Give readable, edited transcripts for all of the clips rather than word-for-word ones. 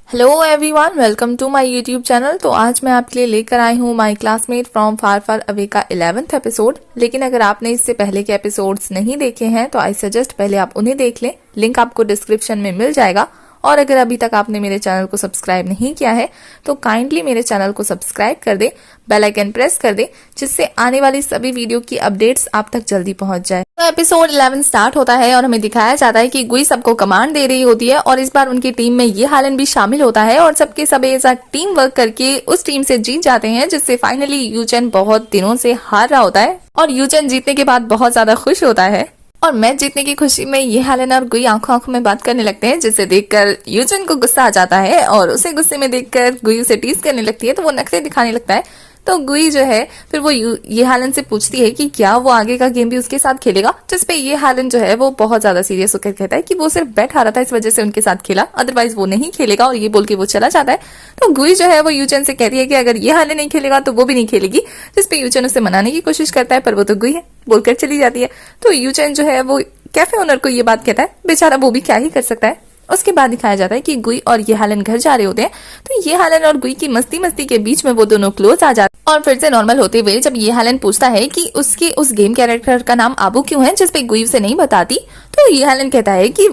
Hello everyone, welcome to my YouTube channel. तो आज मैं आपके लिए लेकर आई हूँ my classmate from far far away का 11th एपिसोड। लेकिन अगर आपने इससे पहले के एपिसोड्स नहीं देखे हैं तो आई सजेस्ट पहले आप उन्हें देख लें। लिंक आपको डिस्क्रिप्शन में मिल जाएगा। और अगर अभी तक आपने मेरे चैनल को सब्सक्राइब नहीं किया है तो काइंडली मेरे चैनल को सब्सक्राइब कर दे, बेल आइकन प्रेस कर दे, जिससे आने वाली सभी वीडियो की अपडेट्स आप तक जल्दी पहुंच जाए। तो एपिसोड 11 स्टार्ट होता है और हमें दिखाया जाता है कि गुई सबको कमांड दे रही होती है और इस बार उनकी टीम में ये हालन भी शामिल होता है और सबके सब एक साथ टीम वर्क करके उस टीम से जीत जाते हैं, जिससे फाइनली यूचन बहुत दिनों से हार रहा होता है और यूचन जीतने के बाद बहुत ज्यादा खुश होता है। और मैच जीतने की खुशी में ये हालन और गुई आंखों आंखों में बात करने लगते हैं, जिसे देखकर यूचन को गुस्सा आ जाता है और उसे गुस्से में देखकर गुई उसे टीज करने लगती है तो वो नखरे दिखाने लगता है। तो गुई जो है फिर वो ये हालन से पूछती है कि क्या वो आगे का गेम भी उसके साथ खेलेगा, जिसपे ये हालन जो है वो बहुत ज्यादा सीरियस होकर कहता है कि वो सिर्फ बैठा रहा था, इस वजह से उनके साथ खेला, अदरवाइज वो नहीं खेलेगा। और ये बोल के वो चला जाता है। तो गुई जो है वो यूचन से कहती है कि अगर ये हालन नहीं खेलेगा तो वो भी नहीं खेलेगी, जिसपे यूचन उसे मनाने की कोशिश करता है, पर वो तो गुई है, बोलकर चली जाती है। तो यूचन जो है वो कैफे ओनर को ये बात कहता है, बेचारा वो भी क्या ही कर सकता है। उसके बाद दिखाया जाता है कि गुई और ये हालन घर जा रहे होते हैं। तो ये हालन और गुई की मस्ती मस्ती के बीच में वो दोनों क्लोज आ जाते हैं। और फिर से नॉर्मल होते हुए जब ये हालन पूछता है कि उसके उस गेम कैरेक्टर का नाम आबू क्यों है, जिसपे गुई उसे नहीं बताती, तो ये हालन कहता है कि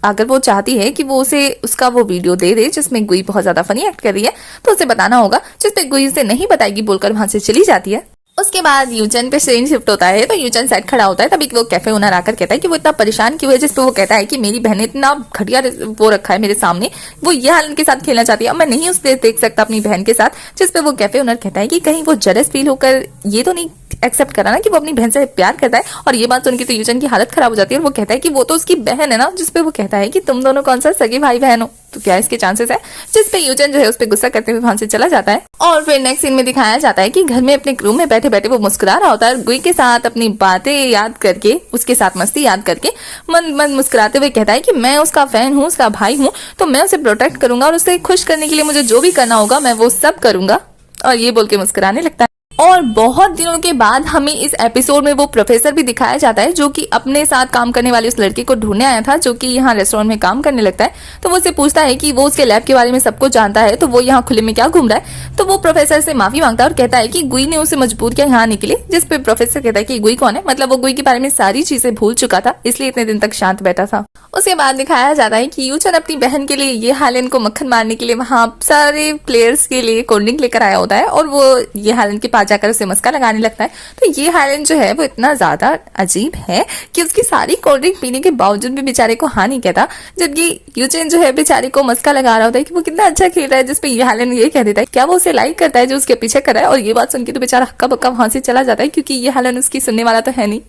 अगर वो चाहती है कि वो उसे उसका वो वीडियो दे दे जिसमें गुई बहुत ज्यादा फनी एक्ट कर रही है तो उसे बताना होगा, जिसपे गुई उसे नहीं बताएगी बोलकर वहां से चली जाती है। उसके बाद यूचन पे सीन शिफ्ट होता है। तो यूचन सेट खड़ा होता है, तभी वो कैफे ओनर आकर कहता है कि वो इतना परेशान क्यों है, जिसपे वो कहता है कि मेरी बहन ने इतना घटिया वो रखा है मेरे सामने, वो ये हालन के साथ खेलना चाहती है, अब मैं नहीं उसे देख सकता अपनी बहन के साथ। जिसपे वो कैफे ओनर कहता है कि कहीं वो जेलस फील होकर ये तो नहीं एक्सेप्ट करा ना कि वो अपनी बहन से प्यार करता है। और ये बात सुन के तो यूचन की हालत खराब हो जाती है और वो कहता है कि वो तो उसकी बहन है ना, जिसपे वो कहता है कि तुम दोनों कौन सा सगे भाई बहन हो, तो क्या इसके चांसेस है, जिसपे यूचन जो है उस पर गुस्सा करते हुए वहां से चला जाता है। और फिर नेक्स्ट सीन में दिखाया जाता है कि घर में अपने रूम में बैठे बैठे वो मुस्कुरा रहा होता है, गुई के साथ अपनी बातें याद करके, उसके साथ मस्ती याद करके मन मन मुस्कुराते हुए कहता है कि मैं उसका फैन हूँ, उसका भाई हूँ, तो मैं उसे प्रोटेक्ट करूंगा और उसे खुश करने के लिए मुझे जो भी करना होगा मैं वो सब करूंगा। और ये बोल के मुस्कुराने लगता है। और बहुत दिनों के बाद हमें इस एपिसोड में वो प्रोफेसर भी दिखाया जाता है, जो कि अपने साथ काम करने वाली उस लड़की को ढूंढने आया था, जो कि यहाँ रेस्टोरेंट में काम करने लगता है। तो वो उससे पूछता है कि वो उसके लैब के बारे में सब कुछ जानता है, तो वो यहाँ खुले में क्या घूम रहा है। तो वो प्रोफेसर से माफी मांगता है और कहता है कि गुई ने उसे मजबूर किया यहाँ आने के लिए, जिसपे प्रोफेसर कहता है कि गुई कौन है, मतलब वो गुई के बारे में सारी चीजें भूल चुका था, इसलिए इतने दिन तक शांत बैठा था। उसके बाद दिखाया जाता है कि यूचन अपनी बहन के लिए ये हालन को मक्खन मारने के लिए वहां सारे प्लेयर्स के लिए कोल्ड ड्रिंक लेकर आया होता है और वो ये हालन के पास जाकर उसे मस्का लगाने लगता है। तो ये हालन जो है वो इतना ज्यादा अजीब है कि उसकी सारी कोल्ड ड्रिंक पीने के बावजूद भी बेचारे को हाँ नहीं कहता, जबकि यूचन जो है बेचारे को मस्का लगा रहा होता है कि वो कितना अच्छा खेल रहा है, जिसपे ये हालन ये कह देता है क्या वो उसे लाइक करता है जो उसके पीछे कर रहा है। और ये बात सुन के तो बेचारा हक्का बक्का वहां से चला जाता है, क्योंकि ये हालन उसकी सुनने वाला तो है नहीं।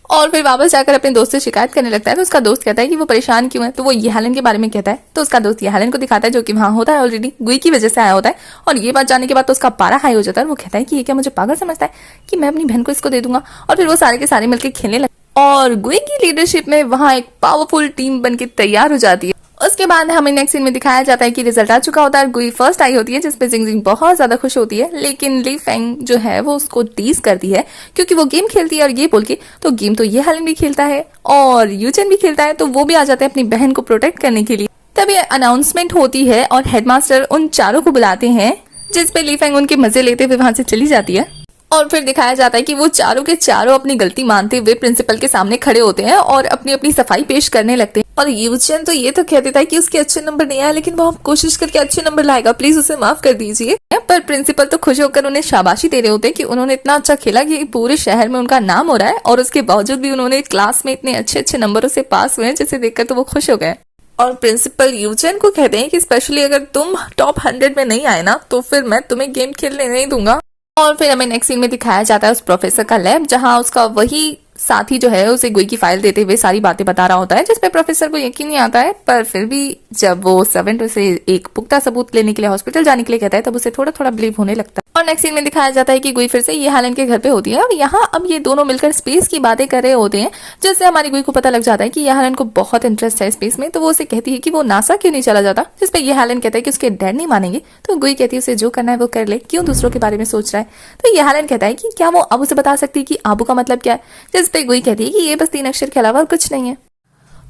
और फिर वापस जाकर अपने दोस्त से शिकायत करने लगता है। तो उसका दोस्त कहता है कि वो परेशान क्यों है, तो वो ये हालन के बारे में कहता है। तो उसका दोस्त ये हालन को दिखाता है, जो कि वहां होता है ऑलरेडी, गुई की वजह से आया होता है। और ये बात जानने के बाद तो उसका पारा हाई हो जाता है और वो कहता है कि ये क्या मुझे पागल समझता है कि मैं अपनी बहन को इसको दे दूंगा। और फिर वो सारे के सारे मिलकर खेलने लगते और गुई की लीडरशिप में वहां एक पावरफुल टीम बनके तैयार हो जाती है। उसके बाद हमें नेक्स्ट सीन में दिखाया जाता है कि रिजल्ट आ चुका होता है। गुई फर्स्ट आई होती है, जिसपे जिंग जिंग बहुत ज्यादा खुश होती है, लेकिन ली फेंग जो है वो उसको टीज करती है क्योंकि वो गेम खेलती है। और ये बोल के तो गेम तो ये हालन भी खेलता है और यूचन भी खेलता है, तो वो भी आ जाते हैं अपनी बहन को प्रोटेक्ट करने के लिए। तभी अनाउंसमेंट होती है और हेडमास्टर उन चारों को बुलाते हैं, जिसपे ली फेंग उनके मजे लेते हुए वहां से चली जाती है। और फिर दिखाया जाता है कि वो चारों के चारों अपनी गलती मानते हुए प्रिंसिपल के सामने खड़े होते हैं और अपनी अपनी सफाई पेश करने लगते हैं। और यूचन तो ये तो कह देता है कि उसके अच्छे नंबर नहीं आए, लेकिन वो कोशिश करके अच्छे नंबर लाएगा, प्लीज उसे माफ कर दीजिए। पर प्रिंसिपल तो खुश होकर उन्हें शाबाशी दे रहे होते हैं कि उन्होंने इतना अच्छा खेला कि पूरे शहर में उनका नाम हो रहा है, और उसके बावजूद भी उन्होंने क्लास में इतने अच्छे अच्छे नंबरों से पास हुए हैं, जिसे देखकर तो वो खुश हो गए। और प्रिंसिपल यूचन को कहते हैं कि स्पेशली अगर तुम टॉप 100 में नहीं आए ना तो फिर मैं तुम्हें गेम खेलने नहीं दूंगा। और फिर हमें नेक्स्ट सीन में दिखाया जाता है उस प्रोफेसर का लैब, जहां उसका वही साथी जो है उसे गुई की फाइल देते हुए सारी बातें बता रहा होता है, जिसपे प्रोफेसर को यकीन नहीं आता है। पर फिर भी जब वो सर्वेंट उसे एक पुख्ता सबूत लेने के लिए हॉस्पिटल जाने के लिए कहता है, तब उसे थोड़ा थोड़ा बिलीव होने लगता है। और नेक्स्ट सीन में दिखाया जाता है कि गुई फिर से ये हालन के घर पे होती है और यहाँ अब ये दोनों मिलकर स्पेस की बातें कर रहे होते हैं, जिससे हमारी गुई को पता लग जाता है कि ये हालन को बहुत इंटरेस्ट है स्पेस में। तो वो उसे कहती है कि वो नासा क्यों नहीं चला जाता, जिसपे ये हालन कहता है कि उसके डैड नहीं मानेंगे। तो गुई कहती है उसे जो करना है वो कर ले, क्यों दूसरों के बारे में सोच रहा है। तो ये हालन कहता है कि क्या वो अब उसे बता सकती है कि आबू का मतलब क्या है, जिसपे गुई कहती है कि ये बस 3 अक्षर के अलावा और कुछ नहीं है।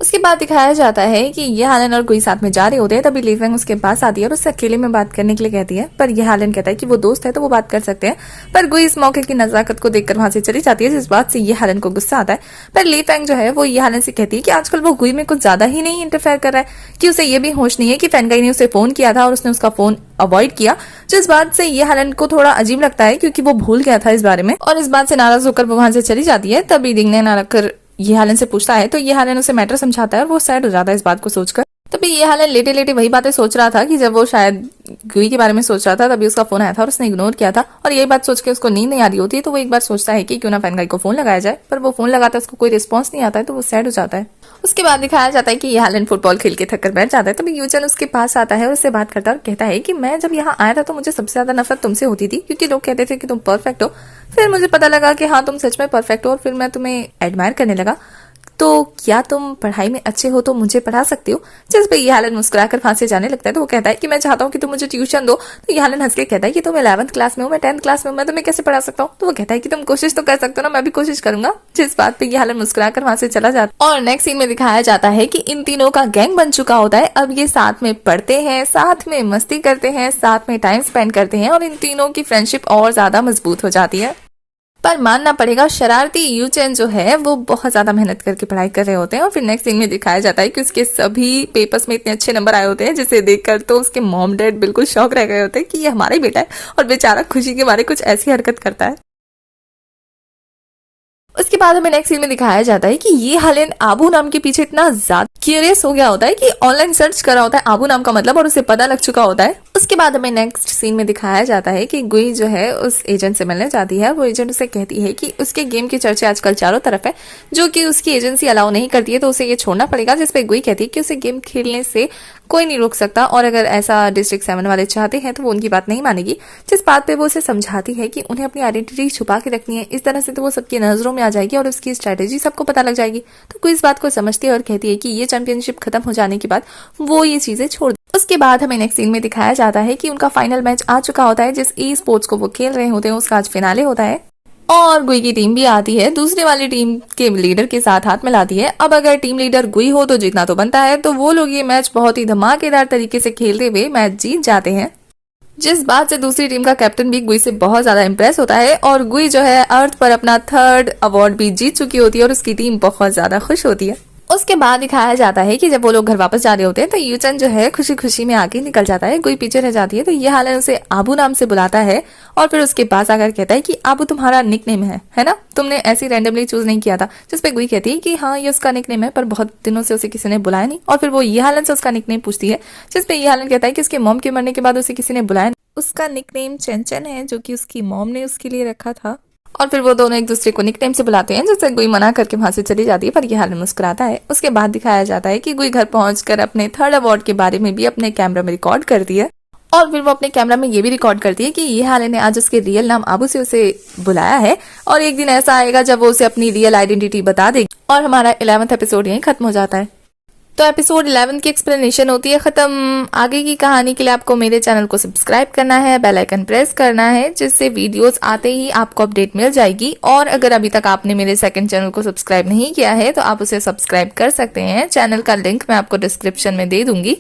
उसके बाद दिखाया जाता है कि ये हालन और गुई साथ में जा रहे होते हैं। तभी ली फेंग उसके पास आती है और उससे अकेले में बात करने के लिए कहती है, पर ये हालन कहता है कि वो दोस्त है तो वो बात कर सकते हैं। पर गुई इस मौके की नजाकत को देखकर वहां से चली जाती है, जिस बात से ये हालन को गुस्सा आता है। पर ली फेंग जो है वो ये हालन से कहती है कि आजकल वो गुई में कुछ ज्यादा ही नहीं इंटरफेयर कर रहा है, कि उसे ये भी होश नहीं है कि फैनगाई ने उसे फोन किया था और उसने उसका फोन अवॉइड किया। जिस बात से ये हालन को थोड़ा अजीब लगता है, क्योंकि वो भूल गया था इस बारे में, और इस बात से नाराज होकर वो वहां से चली जाती है। तभी दिंग ने नाराज कर ये हालन से पूछता है, तो ये हालन उसे मैटर समझाता है और वो सैड हो जाता है इस बात को सोचकर। तभी ये हालन लेटे लेटे वही बातें सोच रहा था कि जब वो शायद गुई के बारे में सोच रहा था तभी उसका फोन आया था और उसने इग्नोर किया था, और यही बात सोच के उसको नींद नहीं आ रही होती है। तो वो एक बार सोचता है कि क्यों ना फैनगाई को फोन लगाया जाए, पर वो फोन लगाता है, उसको कोई रिस्पॉन्स नहीं आता है, तो वो सैड हो जाता है। उसके बाद दिखाया जाता है कि ये हालन फुटबॉल खेल के थक कर बैठ जाता है। तभी यूचन उसके पास आता है और उससे बात करता है और कहता है कि मैं जब यहाँ आया था तो मुझे सबसे ज्यादा नफरत तुमसे होती थी, क्योंकि लोग कहते थे कि तुम परफेक्ट हो। फिर मुझे पता लगा कि हाँ तुम सच में परफेक्ट हो, और फिर मैं तुम्हें एडमायर करने लगा। तो क्या तुम पढ़ाई में अच्छे हो तो मुझे पढ़ा सकते हो। जिस पे ये हालन मुस्कुराकर वहां से जाने लगता है। तो वो कहता है कि मैं चाहता हूँ कि तुम मुझे ट्यूशन दो। तो ये हालन हंस के कहता है कि तुम 11th क्लास में हो, मैं 10th क्लास में हूँ, मैं तुम्हें कैसे पढ़ा सकता हूँ। तो वो कहता है कि तुम कोशिश तो कर सकते हो ना, मैं भी कोशिश करूंगा। जिस बात पे ये हालन मुस्कुराकर वहां से चला जाता है। और नेक्स्ट सीन में दिखाया जाता है कि इन तीनों का गैंग बन चुका होता है। अब ये साथ में पढ़ते हैं, साथ में मस्ती करते हैं, साथ में टाइम स्पेंड करते हैं, और इन तीनों की फ्रेंडशिप और ज्यादा मजबूत हो जाती है। पर मानना पड़ेगा शरारती यूचेन जो है वो बहुत ज्यादा मेहनत करके पढ़ाई कर रहे होते हैं। और फिर नेक्स्ट सीन में दिखाया जाता है कि उसके सभी पेपर्स में इतने अच्छे नंबर आए होते हैं, जिसे देखकर तो उसके मॉम डैड बिल्कुल शॉक रह गए होते हैं कि ये हमारा ही बेटा है, और बेचारा खुशी के मारे कुछ ऐसी हरकत करता है। उसके बाद हमें नेक्स्ट सीन में दिखाया जाता है कि ये हालन आबू नाम के पीछे इतना ज्यादा क्यूरियस हो गया होता है कि ऑनलाइन सर्च कर रहा होता है आबू नाम का मतलब, और उसे पता लग चुका होता है। उसके बाद हमें नेक्स्ट सीन में दिखाया जाता है कि गुई जो है उस एजेंट से मिलने जाती है। वो एजेंट उसे कहती है कि उसके गेम की चर्चा आजकल चारों तरफ है, जो कि उसकी एजेंसी अलाउ नहीं करती है, तो उसे ये छोड़ना पड़ेगा। जिसपे गुई कहती है कि उसे गेम खेलने से कोई नहीं रोक सकता, और अगर ऐसा डिस्ट्रिक्ट 7 वाले चाहते हैं तो वो उनकी बात नहीं मानेगी। जिस बात पे वो उसे समझाती है कि उन्हें अपनी आइडेंटिटी छुपा के रखनी है, इस तरह से तो वो सबकी नजरों में आ जाएगी और उसकी स्ट्रेटेजी सबको पता लग जाएगी। तो कोई इस बात को समझती है और कहती है कि ये चैंपियनशिप खत्म हो जाने के बाद वो ये चीजें छोड़ दे। उसके बाद हमें नेक्स्ट सीन में दिखाया जाता है कि उनका फाइनल मैच आ चुका होता है। जिस ई स्पोर्ट्स को वो खेल रहे होते हैं उसका आज फिनाले होता है, और गुई की टीम भी आती है, दूसरी वाली टीम के लीडर के साथ हाथ मिलाती है। अब अगर टीम लीडर गुई हो तो जीतना तो बनता है, तो वो लोग ये मैच बहुत ही धमाकेदार तरीके से खेलते हुए मैच जीत जाते हैं। जिस बात से दूसरी टीम का कैप्टन भी गुई से बहुत ज्यादा इंप्रेस होता है, और गुई जो है अर्थ पर अपना 3rd अवार्ड भी जीत चुकी होती है, और उसकी टीम बहुत ज्यादा खुश होती है। उसके बाद दिखाया जाता है कि जब वो लोग घर वापस जा रहे होते हैं तो यूचन जो है खुशी खुशी में आगे निकल जाता है। गुई पीछे रह जाती है। तो ये हालन उसे आबू नाम से बुलाता है, और फिर उसके पास आकर कहता है कि आबू तुम्हारा निकनेम है ना, तुमने ऐसी रैंडमली चूज नहीं किया था। जिसपे गुई कहती है कि हाँ ये उसका निकनेम है, पर बहुत दिनों से उसे किसी ने बुलाया नहीं। और फिर वो ये हालन से उसका निकनेम पूछती है, जिसपे ये हालन कहता है कि उसके मॉम के मरने के बाद उसे किसी ने बुलाया नहीं, उसका निकनेम चेंचन है, जो कि उसकी मॉम ने उसके लिए रखा था। और फिर वो दोनों एक दूसरे को निकनेम से बुलाते हैं, जिससे गुई मना करके वहां से चली जाती है, पर ये हालन मुस्कुराता है। उसके बाद दिखाया जाता है कि गुई घर पहुंचकर अपने 3rd अवार्ड के बारे में भी अपने कैमरा में रिकॉर्ड करती है, और फिर वो अपने कैमरा में ये भी रिकॉर्ड करती है कि ये हालन ने आज उसके रियल नाम आबू से उसे बुलाया है, और एक दिन ऐसा आएगा जब वो उसे अपनी रियल आइडेंटिटी बता देगी। और हमारा 11th एपिसोड यहीं खत्म हो जाता है। तो एपिसोड 11 की एक्सप्लेनेशन होती है खत्म। आगे की कहानी के लिए आपको मेरे चैनल को सब्सक्राइब करना है, बेल आइकन प्रेस करना है, जिससे वीडियोस आते ही आपको अपडेट मिल जाएगी। और अगर अभी तक आपने मेरे सेकंड चैनल को सब्सक्राइब नहीं किया है तो आप उसे सब्सक्राइब कर सकते हैं। चैनल का लिंक मैं आपको डिस्क्रिप्शन में दे दूंगी।